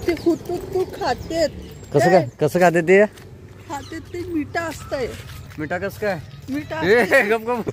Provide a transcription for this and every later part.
ते तू खातेत कसं खाते ते खातेत ते मिठा असतंय मिठा कसं काय मिठा गप गप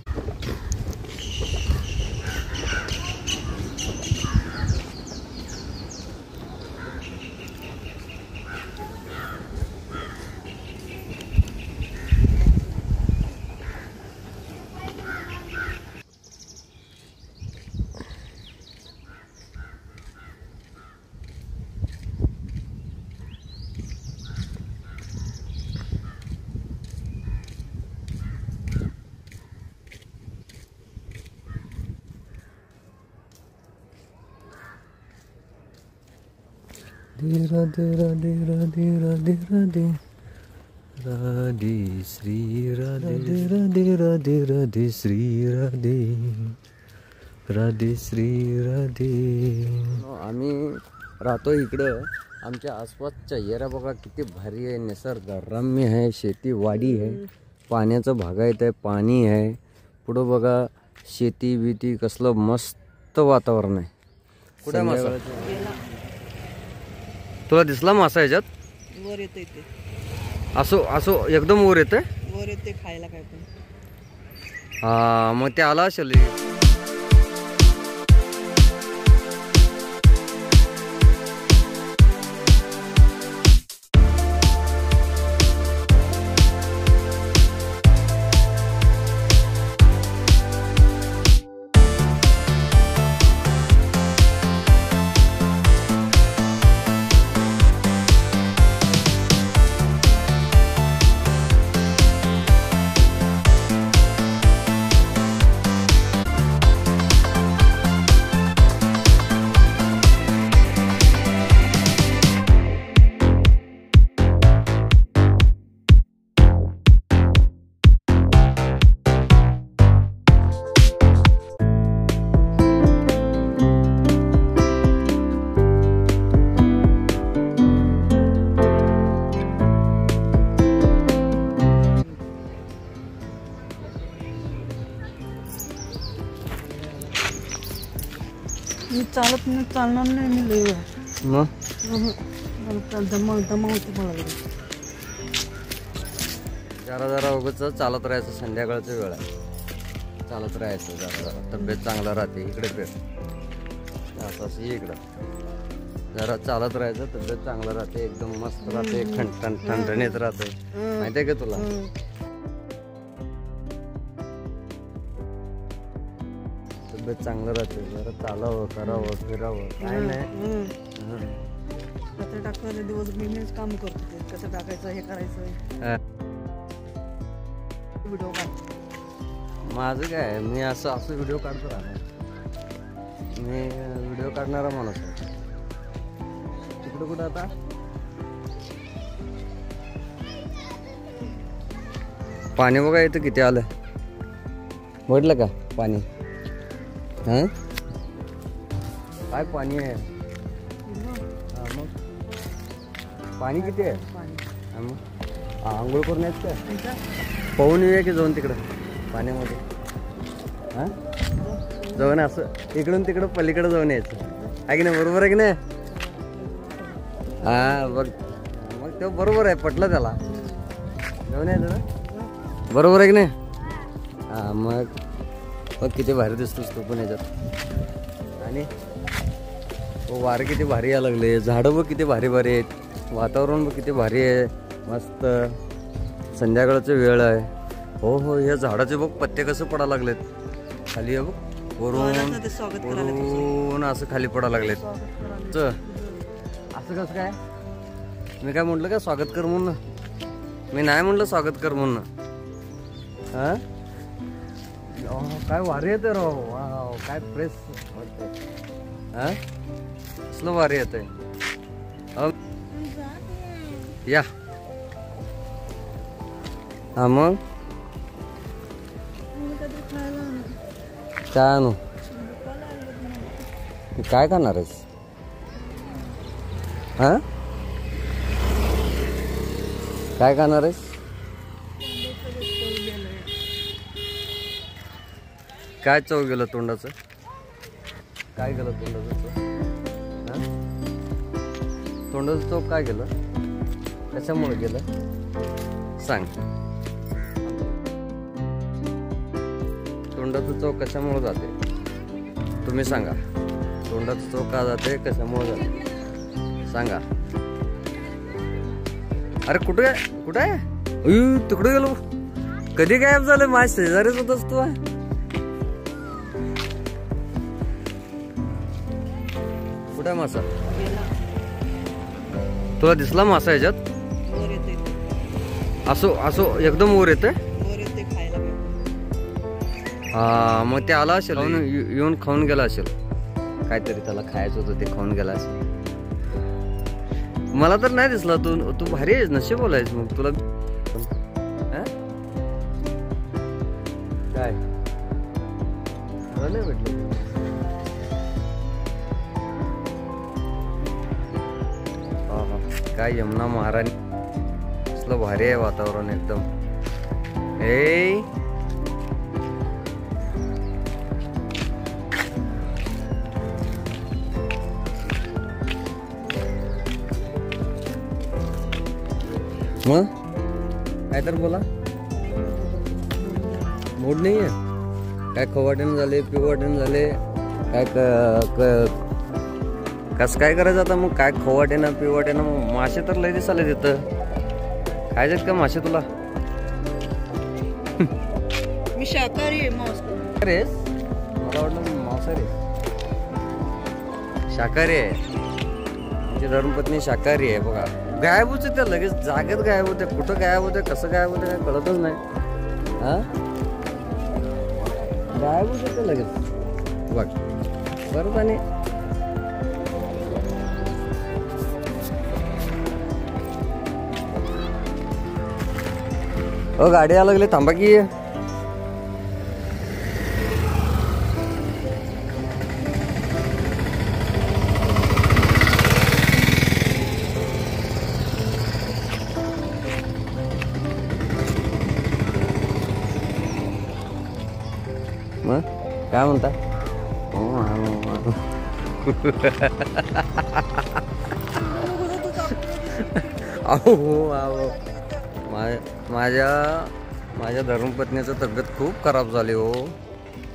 राधे राधे राधे राधे राधे राधे श्री राधे राधे राधे राधे श्री राधे राधे श्री राधे. आम्ही राहतो इकडं. आमच्या आसपास चेहरा बघा किती भारी आहे. निसर्गरम्य आहे. शेतीवाडी आहे. पाण्याचं भागायत आहे. पाणी आहे. पुढं बघा शेती बीती कसलं मस्त वातावरण आहे. कुठे मासा तुला दिसला मासा याच्यात वर येते ते असो असो एकदम वर येते खायला काय पण. हा मग ते आला असेल. मी चालणार नाही. मी लय मग दमा होते मला. जरा उगाच चालत राहायचं. संध्याकाळचा वेळ आहे. चालत राहायचं जरा तब्येत चांगला राहते. इकडे पेट असं इकडं जरा चालत राहायचं. तब्येत चांगला राहते. एकदम मस्त राहते. ठणठणीत राहते. माहिती आहे का तुला. तब्येत चांगलं राहते. जरा चालावं करावं फिरावं काय नाही. कसं टाकायचं दिवस मी काम करतो. कसं टाकायचं हे करायचं. व्हिडिओ काढ. माझं काय मी असं व्हिडिओ काढतो राहणार. मी व्हिडिओ काढणारा माणूस आहे. तिकडं कुठं आता पाणी बघा इथं किती आलं. बघितलं का पाणी. हा काय पाणी आहे. मग पाणी किती आहे. मग आंघोळ करून यायचं का. पाहून येऊया की जाऊन तिकडं पाण्यामध्ये. हां जाऊन असं इकडून तिकडं पलीकडं जाऊन यायचं आहे की नाही. बरोबर आहे की नाही. हा बघ मग तो बरोबर आहे. पटलं त्याला. जाऊन यायचं ना. बरोबर आहे की नाही. हा मग किती भारी दिसतोस तू पण याच्यात. आणि वारं किती भारी यायला लागले. झाडं बघ किती भारी भारी आहेत. वातावरण बघ किती भारी आहे. मस्त संध्याकाळचं वेळ आहे. हो हे झाडाचे बघ पत्ते कसं पडायला लागलेत खाली. बघ वरून असं खाली पडायला लागलेत. असं कसं काय. मी काय म्हटलं का स्वागत कर म्हणून. मी नाही म्हटलं स्वागत कर म्हणून. हा काय वारी येते राव. काय फ्रेश वाटतंय. हा कसलं वारी येत आहे. या हा मग काय आणू. काय खाणार आहेस. हा काय खाणार आहेस. काय चव गेलं तोंडाचं. काय गेलं तोंडाचं. तोंडाचं चौक काय गेलं? कशामुळे गेलं सांग. तोंडाचं चौक कशामुळे जाते तुम्ही सांगा. तोंडाचं चौक का जाते, कशामुळे जाते सांगा. अरे कुठे आहे? तिकडे गेलो. कधी गायब झालं? माझ्या शेजारीच होतस तू. कुठे आहे मासा? तुला दिसला मासा याच्यात? वर येते, असो एकदम वर येते. वर येते खायला भेटतं. हा मग ते आला असेल, येऊन खाऊन गेला असेल. काहीतरी त्याला खायचं होतं ते खाऊन गेला असेल. मला तर नाही दिसला. तू भारी आहेस, नशीब बोलायच. मग तुला काय नाही भेटलं. काय यमुना महाराणी, असलं भारी आहे वातावरण एकदम. ए मग काय तर बोला. मूड नाही आहे काय? खवाटेन झाले, पिवाटेन झाले काय? कसं काय करायचं आता मग? काय खवाटे ना पिवाटे ना? मासे तर लय दिसाले तिथं. खायचे का मासे तुला? मी शाकाहारी आहे. मांस रेस मला वाटलं मांसाहारी. शाकाहारी आहे. तुमची धर्मपत्नी शाकाहारी आहे बघा. गायब होते त्या लगेच, जागेत गायब होते. कुठं गायब होते, कसं गायब होते काय कळतच नाही. हा गायब होते ते लगेच बघ. परत आणि गाडी यायला लागली, थांबा की. मग काय म्हणता? अहो माझ्या धर्मपत्नीचं तब्येत खूप खराब झाली हो.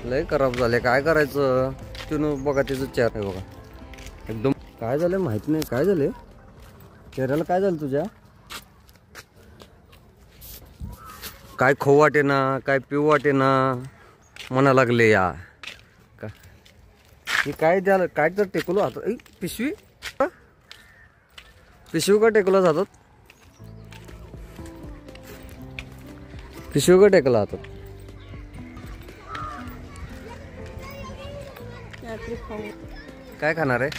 लय खराब झाले. काय करायचं? तिनं बघा तिचं चेहरा बघा एकदम. काय झालं माहिती नाही. काय झाले चेहऱ्याला? काय झालं तुझ्या? काय खाऊ वाटे ना, काय पिऊ वाटे ना म्हणा लागले या का? काय द्याल? काय तर टेकलो हातात. पिशवी का टेकला जातात? पिशवी का टेकला हातात? काय खाणार आहे?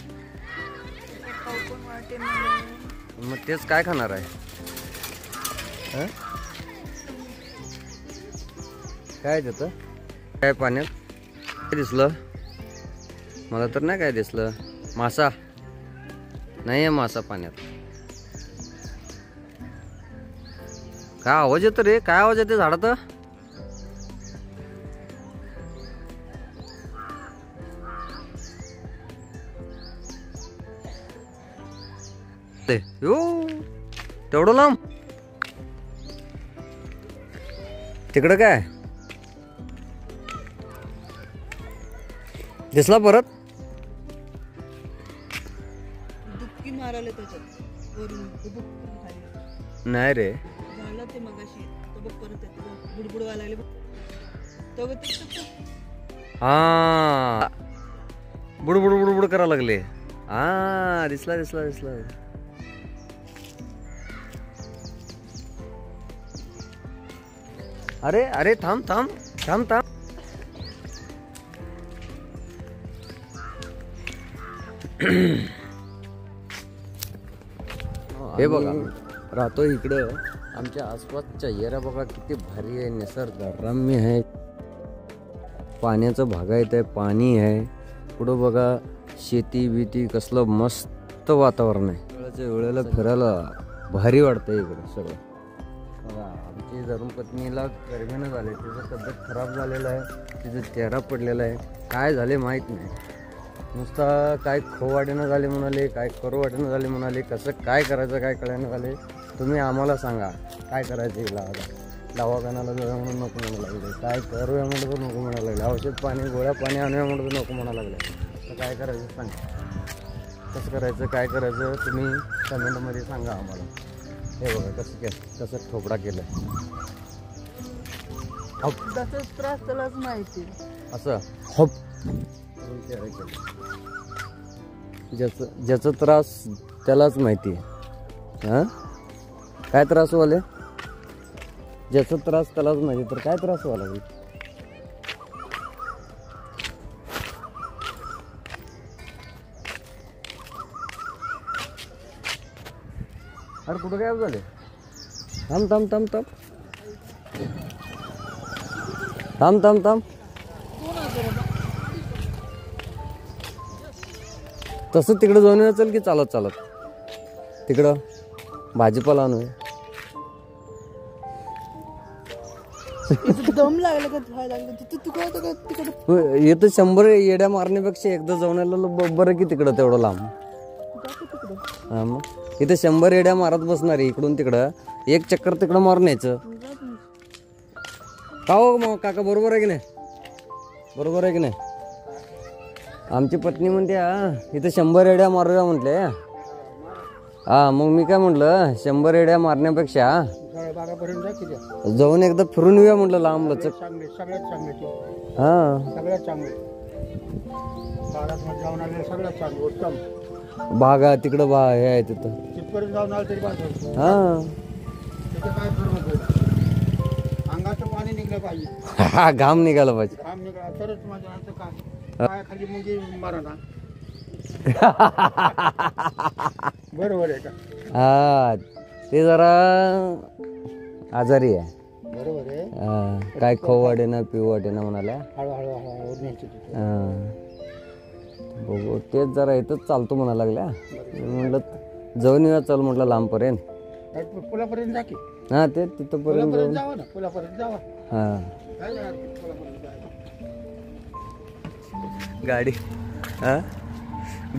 मग तेच काय खाणार आहे? काय देतं? काय पाण्यात काय दिसलं? मला तर नाही काय दिसलं. मासा नाही आहे. मासा पाण्यात. काय आवाज येतो रे? काय आवाज येते झाडात? तेवढं लांब तिकडं काय दिसला परत? डुबकी मारायला त्याच्यात वरून खाली. नाही रे झालं ते मगाशी. तो बघ परत येतो. बुडबुड व्हायला लागले तो बघ. हा बुडबुड बुडबुड करायला लागले. हा दिसला दिसला दिसला. अरे अरे थांब थांब थांब थांब. हे बघा राहतो इकडं. आमच्या आसपासच्या एरिया बघा किती भारी आहे. निसर्गरम्य आहे. पाण्याचं भागायत आहे. पाणी आहे. पुढं बघा शेती बीती कसलं मस्त वातावरण आहे. वेळेच्या वेळेला फिरायला भारी वाटतं इकडं सगळं. बघा आमची धर्मपत्नीला गर्मीनं झाले. तिचं तब्येत खराब झालेलं आहे. तिचं चेहरा पडलेला आहे. काय झाले माहीत नाही. नुसता काय खाऊ वाटेनं झाले म्हणाले, काय करू वाटेनं झाले म्हणाले, कसं काय करायचं काय कळायनं झाले. तुम्ही आम्हाला सांगा काय करायचं हिला. आता दवाखान्याला जाऊया म्हणून नको म्हणा लागले, काय करूया म्हणलं तर नको म्हणा लागले, औषध पाणी गोळ्या पाणी आणूया म्हणलं तर नको म्हणा लागले. तर काय करायचं सांगा, कसं करायचं काय करायचं तुम्ही कमेंटमध्ये सांगा आम्हाला. हे बघा कसं ठोपडा केलं. त्याचाच त्रास त्यालाच माहिती. असं हप ज्याचा त्रास त्यालाच माहिती आहे. हां काय त्रास व्हाले, ज्याचा त्रास त्यालाच माहिती, तर काय त्रास व्हायला लागेल. अरे कुठं गायब झाले. थांब थांब थांब थांब थांब थांब थांब. तसं तिकडं जाऊन असेल की चालत चालत तिकडं भाजीपाला आणूया. दम लागला का व्हायला लागलं तिथं तिकडं इथं 100 येड्या मारण्यापेक्षा एकदा जाऊन आलेलं बरं की तिकडं तेवढं लांब. हा मग इथं 100 येड्या मारत बसणार आहे इकडून तिकडं, एक चक्कर तिकडं मारून यायचं. का हो मग काका बरोबर आहे की नाही, बरोबर आहे की नाही. आमची पत्नी म्हणते इथं 100 येड्या मारूया म्हटले. हा मग मी काय म्हटलं 100 येड्या मारण्यापेक्षा जाऊन एकदा फिरून येऊया म्हटलं लांब लचक. हा बागा तिकडं हे आहे तिथं. हा पाणी निघलं पाहिजे, हा घाम निघाला पाहिजे. काम निघाला तरच माझं काम खाली मुंगी मारा. बरोबर आहे का. हा ते जरा आजारी आहे. बरोबर आहे. काय खाऊ वाटे ना पिऊ वाटे ना म्हणाला. हळूहळू बघू तेच जरा इथंच चालतो म्हणा लागल्या. म्हटलं जाऊन येऊया चल म्हटलं लांबपर्यंत. पुलापर्यंत जा की. हा ते तिथंपर्यंत जाऊन जावा ना, पुलापर्यंत जावा. हा गाडी हा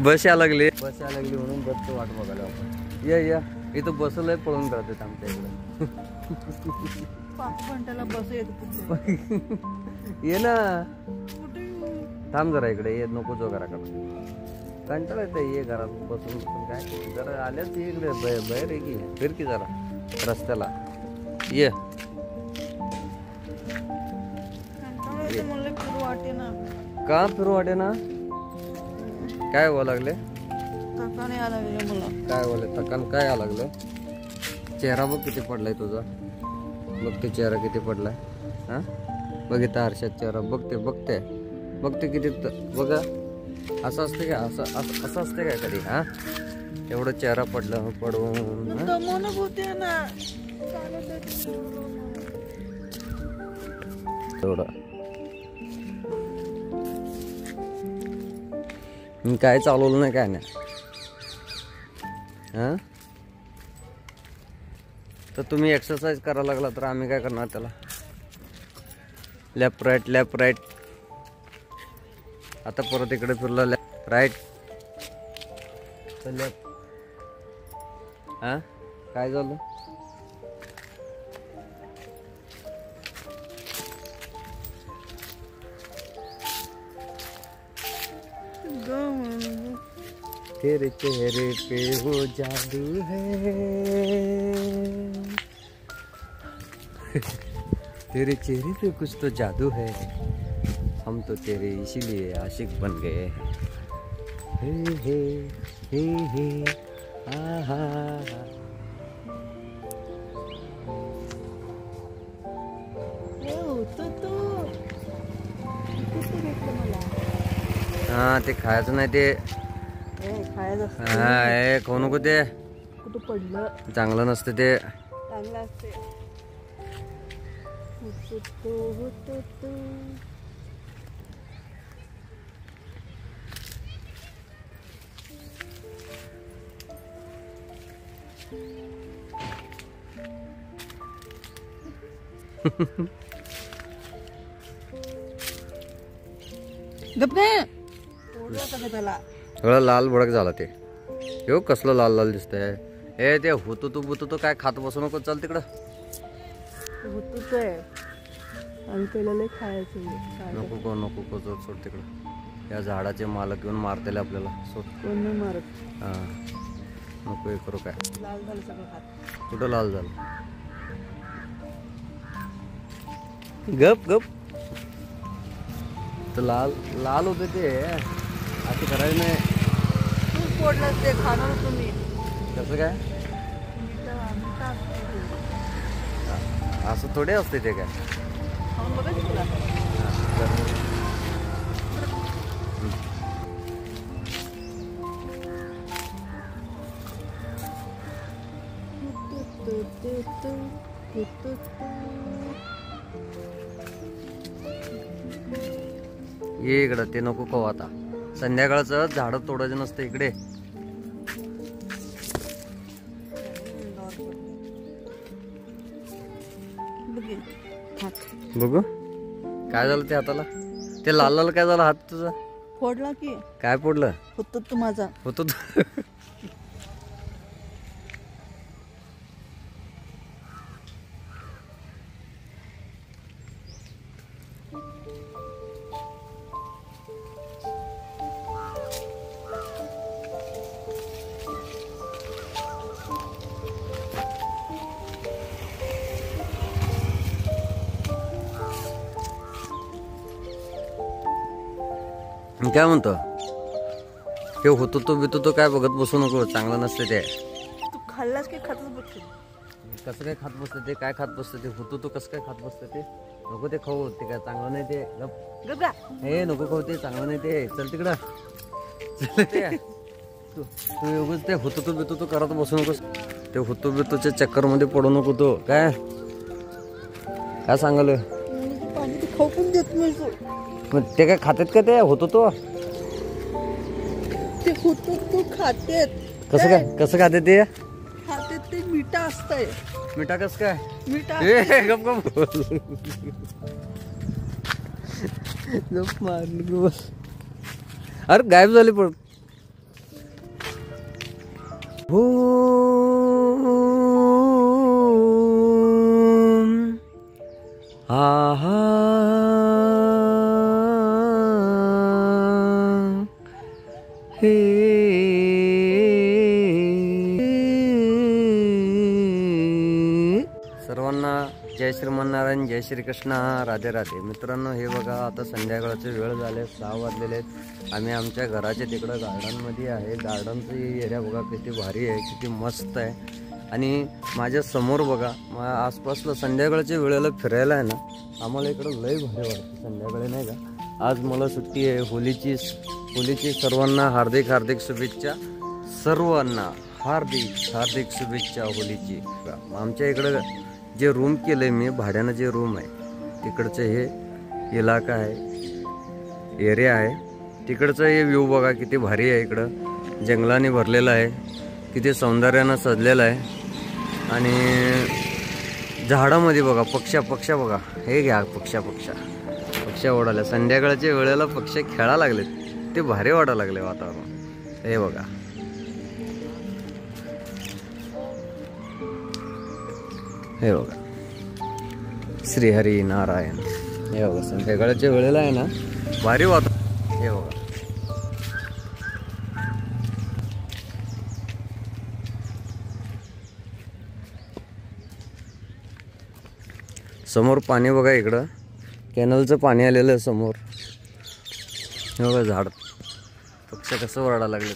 बस या लागली म्हणून बसचं वाट बघायला आपण. या इथं बसलंय पळून राहतात आमच्या इकडे. 5 घंट्याला बस येत ये ना थांब जरा इकडे ये, नको जो घराकडे कंटाळा येतं. ये घरात बसून काय जरा आल्याच इकडे बाहेर की फिर की जरा रस्त्याला ये. वाटे ना का फिरू वाटे ना. काय व्हावं लागले, काकाने आला मला. काय बोले तकान काय या लागलं. चेहरा बघ किती पडलाय तुझा, बघ ते चेहरा किती पडलाय. हा बघितलं हर्षात चेहरा बघते किती बघा. असं असते का, असं असते काय कधी. हा एवढं चेहरा पडलं पडून तेवढं काय चालवलं नाही काय नाही. हा तर तुम्ही एक्सरसाइज करायला लागला तर आम्ही काय करणार त्याला. Left right. आता परत इकडे फिरला लेफ्ट राईट लेफ्ट. हा काय झालं. तेरे चेहरे पे वो जादू है. तेरे चेहरे पे कुछ तो जादू है, हम तो तेरे इसीलिए आशिक बन गए. हे आहा. हा ते खायचं नाही ते. हा खाऊ नको ते, कुठं पडलं चांगलं नसतं ते. चांगलं असते. गप काय खायचं का त्याला? सगळं लाल भडक झाला ते. हो कसलं लाल लाल दिसतंय. हे ते होतो तू काय खात बसू नको, चल तिकडं. होतच आहे आणि त्याला लय खायचं नको सोड तिकडं. या झाडाचे मालक येऊन मारतेले आपल्याला, सोड. कोण नाही मारत. हा नको हे करू. काय लाल झालं सगळं खात. कुठं लाल झालं? गप गप. तर लाल लाल होते ते, असं करायचं नाही. तू फोडलं ते खाणार तुम्ही. कसं काय? असं थोडे असते ते काय? खाऊन बघा की तुला. ये इकडं, ते नको खाऊ आता. संध्याकाळचं झाडं तोडायचं नसतं इकडे. बघू काय झालं ते हाताला. ते लाल लाल काय झालं हात तुझा? फोडला की काय पडलं होतो तू माझा. होतो? काय म्हणतो हे होतो तो काय बघत बसू नको, चांगलं नसते ते. तू खाल्लास की खातच बघशील. कसं काय खात बसते ते, काय खात बसते ते, होतो तो कसं काय खात बसते ते. नको ते खाऊ, ते काय चांगलं नाही ते. गप्पा हे नको खाऊ, ते चांगलं नाही ते. चल तिकडं. चल ते तू एवढंच ते होतो तो करत बसू नकोस. ते होतो चक्कर मध्ये पडू नको तो. काय सांगाल? पाणी ते खाऊ पण देत नाही तू. मग ते काय खातात का ते होतो तो? ते होतो तू खातेत. कसं खाते ते? खातेत ते मिठा असतंय. मिठा कस काय? मिठा गप मारली बोल. अरे गायब झाली पण. हो हा हा हे सर्वांना जय श्रीमन्नारायण, जय श्रीकृष्ण, राधे राधे. मित्रांनो हे बघा आता संध्याकाळचे वेळ झाले, 6 वाजलेले आहेत. आम्ही आमच्या घराच्या तिकडं गार्डनमध्ये आहे. गार्डनचं एरिया बघा किती भारी आहे, किती मस्त आहे. आणि माझ्या समोर बघा आसपासला संध्याकाळच्या वेळेला फिरायला आहे ना, आम्हाला इकडं लय भारी वाटतं संध्याकाळी नाही का. आज मला सुट्टी आहे. होलीची सर्वांना हार्दिक शुभेच्छा. सर्वांना हार्दिक शुभेच्छा होलीची. आमच्या इकडं जे रूम केलंय मी भाड्यानं, जे रूम आहे तिकडचं हे इलाका आहे, एरिया आहे. तिकडचं हे व्ह्यू बघा किती भारी आहे. इकडं जंगलाने भरलेलं आहे, किती सौंदर्यानं सजलेलं आहे. आणि झाडामध्ये बघा पक्ष्या बघा. हे घ्या पक्ष्या ओढायला. संध्याकाळच्या वेळेला पक्षी खेळायला लागलेत, ते भारी वाटायला लागले वातावरण. हे बघा श्रीहरी नारायण. हे बघा संध्याकाळच्या वेळेला आहे ना भारी वातावरण. हे बघा समोर पाणी बघा, इकडं कॅनलचं पाणी आलेलं आहे समोर. हे बघा झाड, पक्ष कसं ओरडायला लागले.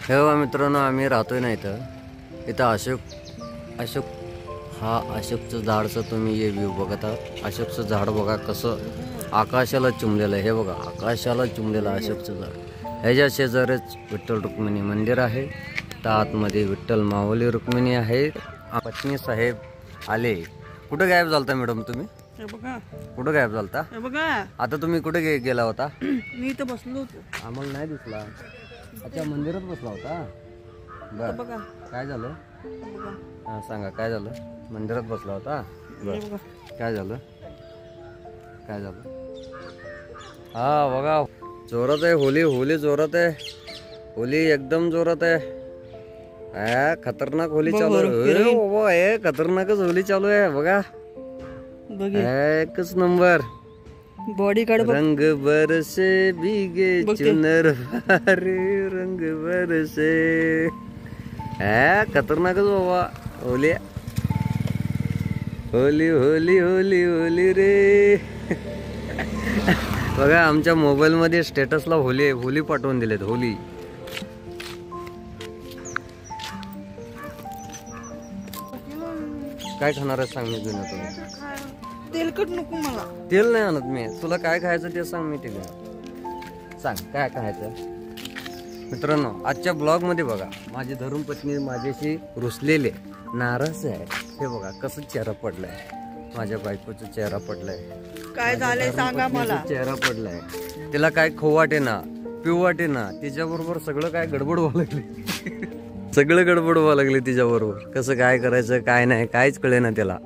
हे बघा मित्रांनो, आम्ही राहतोय ना इथं. अशोक हा अशोकचं झाडचं तुम्ही हे व्ह्यू बघत आहात. अशोकचं झाड बघा कसं आकाशाला चुंबलेलं आहे. हे बघा आकाशाला चुंबलेलं अशोकचं झाड. ह्याच्या शेजारीच विठ्ठल रुक्मिणी मंदिर आहे. तर आतमध्ये विठ्ठल माऊली रुक्मिणी आहे. पत्नी साहेब आले. कुठं गायब झालता मॅडम तुम्ही? हे बघा, कुठं गायब झालता? हे बघा, आता तुम्ही कुठे गेला होता? मी इथं बसलो होतो. आम्हाला नाही दिसला. अच्छा मंदिरात बसला होता. हे बर बघा, काय झालं? हे बघा, हा सांगा काय झालं? मंदिरात बसला होता. हे बर बघा. काय झालं? काय झालं? हा बघा जोरात आहे होली. होली जोरात आहे. होली एकदम जोरात आहे. खतरनाक होली चालू आहे. खतरनाकच होली चालू आहे बघा. एकच नंबर. बॉडी कार्ड रंग बरसे भीगे चुनर वारे रंग बरसे. खतरनाकच बाबा होली. होली होली होली होली रे. बघा आमच्या मोबाईल मध्ये स्टेटसला होली होली पाठवून दिलेत. होली काय खाणार आहे सांग मी घेऊन येतो. तेलकट नको मला. तेल नाही आणत मी. तुला काय खायचं ते सांग मी ते सांग काय खायचं. मित्रांनो आजच्या ब्लॉग मध्ये बघा माझी धर्मपत्नी माझ्याशी रुसलेले नाराज आहे. हे बघा कसं चेहरा पडलाय. माझ्या बायकोचा चेहरा पडलाय. काय झालंय सांगा मला. चेहरा पडलाय. तिला काय खाऊ वाटे ना पिऊ वाटे ना. तिच्याबरोबर सगळं काय गडबड व्हावं लागली. सगळं गडबड व्हावं लागले तिच्याबरोबर. कसं काय करायचं काय नाही काहीच कळे ना त्याला.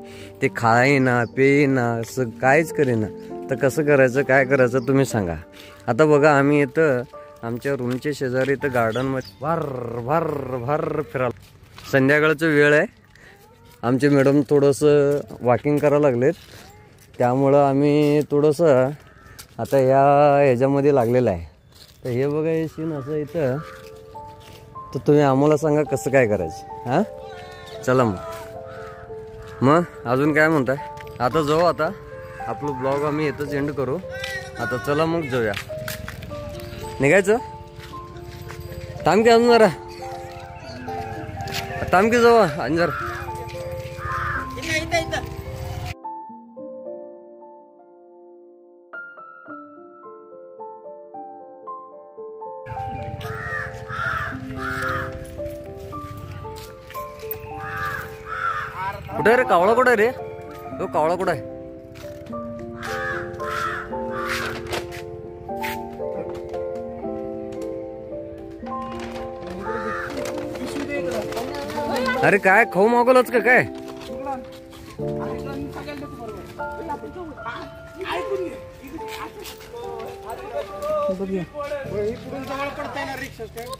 ते खाईना पेईना काहीच करेना. तर कसं करायचं काय करायचं तुम्ही सांगा. आता बघा आम्ही इथं आमच्या रूमच्या शेजारी इथं गार्डनमध्ये भर भर भर फिरायला. संध्याकाळचं वेळ आहे. आमचे मॅडम थोडंसं वॉकिंग करायला लागलेत. त्यामुळं आम्ही थोडंसं आता ह्याच्यामध्ये लागलेलं आहे. तर हे बघा हे सीन असं इथं. तर तुम्ही आम्हाला सांगा कसं काय करायचं. हां चला मग अजून काय म्हणताय. आता जाऊ. आता आपलं ब्लॉग आम्ही इथंच एंड करू. आता चला मग जाऊया. निघायचं. थांब की अजून जरा. थांब की जाऊ आणि जरा. कुठे रे कावळा कुठे रे. तो कावळा कुठे आहे. अरे काय खाऊ मागवलंच का काय.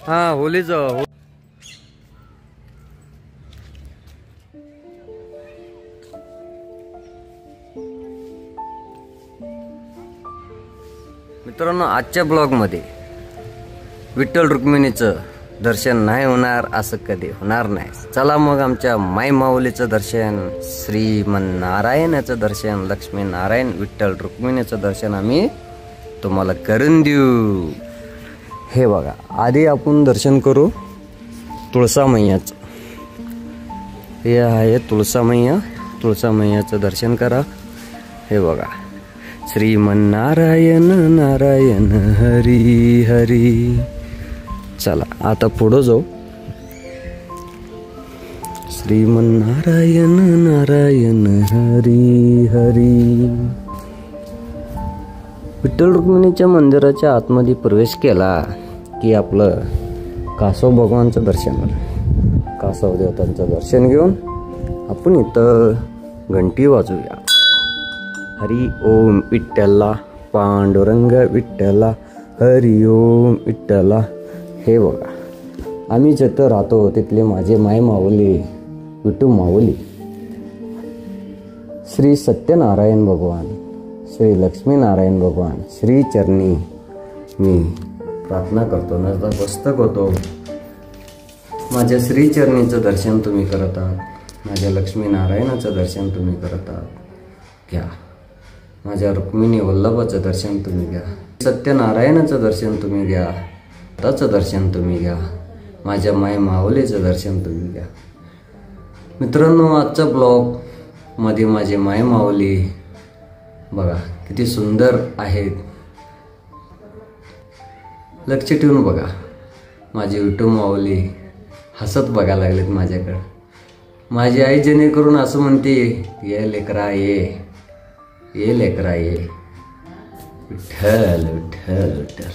हा होलीच. मित्रांनो आजच्या ब्लॉगमध्ये विठ्ठल रुक्मिणीचं दर्शन नाही होणार असं कधी होणार नाही. चला मग आमच्या माय माऊलीचं दर्शन, श्रीमन्नारायणाचं दर्शन, लक्ष्मीनारायण विठ्ठल रुक्मिणीचं दर्शन आम्ही तुम्हाला करून देऊ. हे बघा आधी आपण दर्शन करू तुळसामय्याचं. हे आहे तुळसामय्या. तुळसामय्याचं दर्शन करा. हे बघा श्रीमन्नारायण नारायण हरी हरी. चला आता पुढं जाऊ. श्रीमन्नारायण नारायण हरी हरी. विठ्ठल रुक्मिणीच्या मंदिराच्या आतमध्ये प्रवेश केला की आपलं कासव भगवानचं दर्शन झालं. कासव देवतांचं दर्शन घेऊन आपण इथं घंटी वाजूया. हरी ओम विठ्ठला पांडुरंग विठ्ठला हरी ओम विठ्ठला. हे बघा आम्ही जिथं राहतो तिथले माझे माय माऊली विठू माऊली, श्री सत्यनारायण भगवान, श्री लक्ष्मीनारायण भगवान श्री चरणी मी प्रार्थना करतो. नतमस्तक होतो. माझ्या श्री चरणीचं दर्शन तुम्ही करत आहात. माझ्या लक्ष्मीनारायणाचं दर्शन तुम्ही करत आहात घ्या. माझ्या रुक्मिणी वल्लभाचं दर्शन तुम्ही घ्या. सत्यनारायणाचं दर्शन तुम्ही घ्या. त्याचं दर्शन तुम्ही घ्या. माझ्या माय माऊलीचं दर्शन तुम्ही घ्या. मित्रांनो आजचा ब्लॉग मध्ये माझे माय माऊली बघा किती सुंदर आहेत. लक्ष ठेवून बघा, माझी विठू माऊली हसत बघायला लागलेत माझ्याकडं. माझी आई जेणेकरून असं म्हणते, ये लेकरा ये, ये लेकरा ये. विठ्ठल विठ्ठल विठ्ठल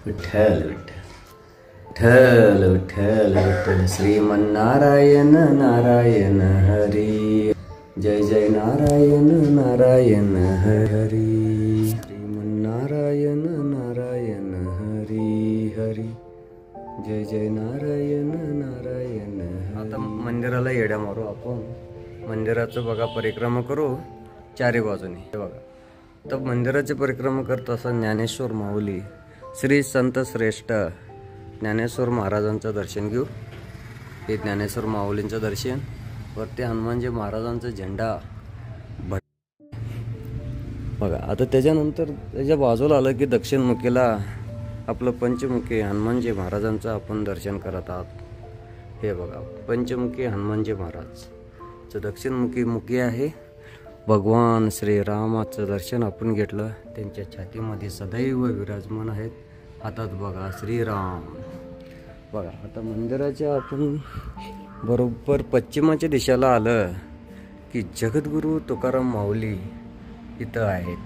विठ्ठल विठ्ठल विठ्ठल विठ्ठल श्रीमन्नारायण नारायण हरी. जय जय नारायण नारायण हरी. श्रीमन्नारायण नारायण हरी हरी. जय जय नारायण नारायण. आता मंदिराला येड्या मारू आपण. मंदिराचं बघा परिक्रमा करू चारी बाजूने. हे बघा, तर मंदिराची परिक्रमा करत असताना ज्ञानेश्वर माऊली श्री संत श्रेष्ठ ज्ञानेश्वर महाराजांचं दर्शन घेऊ. हे ज्ञानेश्वर माऊलींचं दर्शन. वरती हनुमानजी महाराजांचा झेंडा बघा. आता त्याच्यानंतर त्याच्या बाजूला आलं की दक्षिणमुखीला आपलं पंचमुखी हनुमानजी महाराजांचं आपण दर्शन करत आहात. हे बघा, पंचमुखी हनुमानजी महाराज दक्षिणमुखी मुखी आहे. भगवान श्रीरामाचं दर्शन आपण घेतलं. त्यांच्या छातीमध्ये सदैव विराजमान आहेत. हातात बघा श्रीराम. बघा, आता मंदिराच्या आपण बरोबर पश्चिमाच्या दिशेला आलं की जगद्गुरू तुकाराम माऊली इथं आहेत.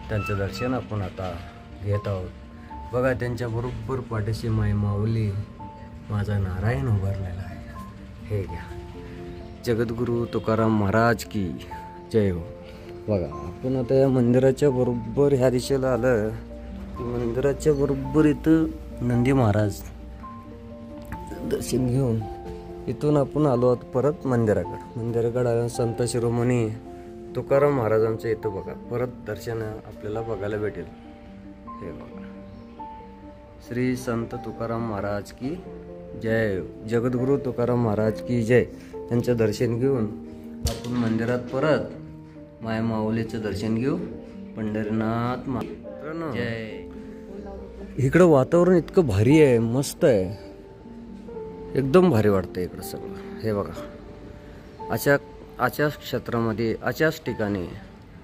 त्यांचं दर्शन आपण आता घेत आहोत. बघा, त्यांच्या बरोबर पाठीशी माय माऊली माझा नारायण उभारलेला आहे. हे घ्या, जगद्गुरू तुकाराम महाराज की जय हो. बघा, आपण आता या मंदिराच्या बरोबर ह्या दिशेला आलं की मंदिराच्या बरोबर इथं नंदी महाराज दर्शन घेऊन इथून आपण आलो आहोत परत मंदिराकडे आलो. संत शिरोमणी तुकाराम महाराजांचं इथं बघा परत दर्शन आपल्याला बघायला भेटेल. हे बघा, श्री संत तुकाराम महाराज की जय. जगद्गुरू तुकाराम महाराज की जय. त्यांचं दर्शन घेऊन आपण मंदिरात परत माय माऊलीचं दर्शन घेऊ. पंढरीनाथ जय. इकडं वातावरण इतकं भारी आहे, मस्त आहे, एकदम भारी वाटतं इकडं सगळं. हे बघा, अशाच क्षेत्रामध्ये, अशाच ठिकाणी,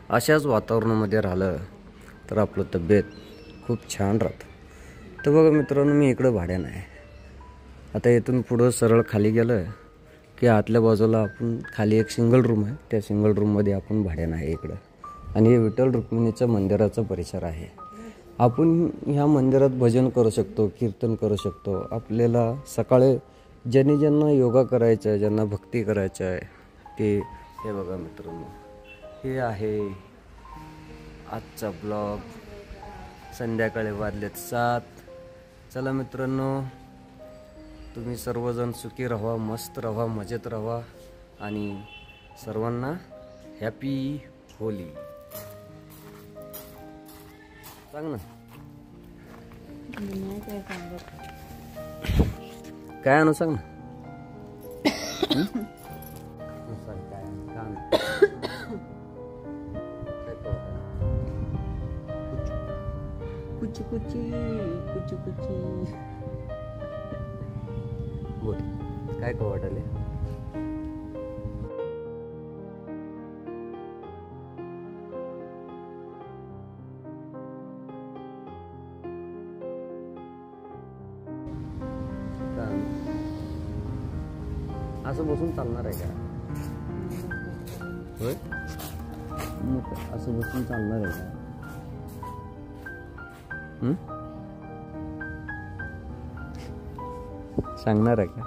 अशाच वातावरणामध्ये राहिलं तर आपलं तब्येत खूप छान राहतं. तर बघा मित्रांनो, मी इकडं भाड्यानं आहे. आता इथून पुढं सरळ खाली गेलं की आतल्या बाजूला आपण खाली एक सिंगल रूम आहे. त्या सिंगल रूममध्ये आपण भाड्यानं आहे इकडं. आणि हे विठ्ठल रुक्मिणीचं मंदिराचा परिसर आहे. आपण ह्या मंदिरात भजन करू शकतो, कीर्तन करू शकतो. आपल्याला सकाळी ज्यांना योगा करायचं आहे, ज्यांना भक्ती करायचं आहे ते. हे बघा मित्रांनो, हे आहे आजचा ब्लॉग. संध्याकाळी वाजलेत 7. चला मित्रांनो, तुम्ही सर्वजण सुखी राहा, मस्त राहा, मजेत राहा आणि सर्वांना हॅपी होली. सांग ना काय आणू, सांग ना. कुची कुची कुची कुची बोल, काय का वाटले. असं बसून चालणार आहे का? होय, असं बसून चालणार आहे का? सांगणार आहे का?